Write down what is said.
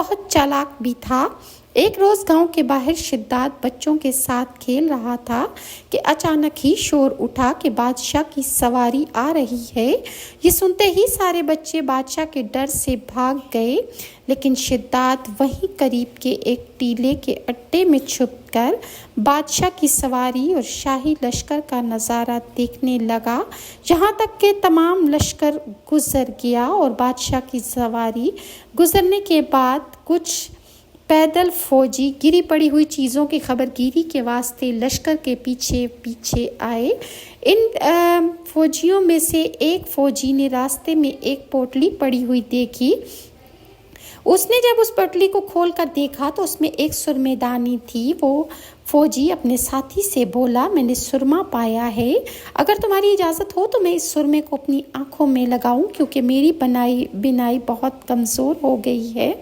बहुत चालाक भी था। एक रोज़ गांव के बाहर शिद्दात बच्चों के साथ खेल रहा था कि अचानक ही शोर उठा कि बादशाह की सवारी आ रही है। ये सुनते ही सारे बच्चे बादशाह के डर से भाग गए, लेकिन शिद्दात वहीं करीब के एक टीले के अड्डे में छुपकर बादशाह की सवारी और शाही लश्कर का नज़ारा देखने लगा। यहाँ तक कि तमाम लश्कर गुजर गया और बादशाह की सवारी गुजरने के बाद कुछ पैदल फौजी गिरी पड़ी हुई चीज़ों की खबरगिरी के वास्ते लश्कर के पीछे पीछे आए। इन फौजियों में से एक फौजी ने रास्ते में एक पोटली पड़ी हुई देखी। उसने जब उस पोटली को खोल कर देखा तो उसमें एक सुरमेदानी थी। वो फौजी अपने साथी से बोला, मैंने सुरमा पाया है, अगर तुम्हारी इजाज़त हो तो मैं इस सुरमे को अपनी आँखों में लगाऊं, क्योंकि मेरी बिनाई बहुत कमज़ोर हो गई है।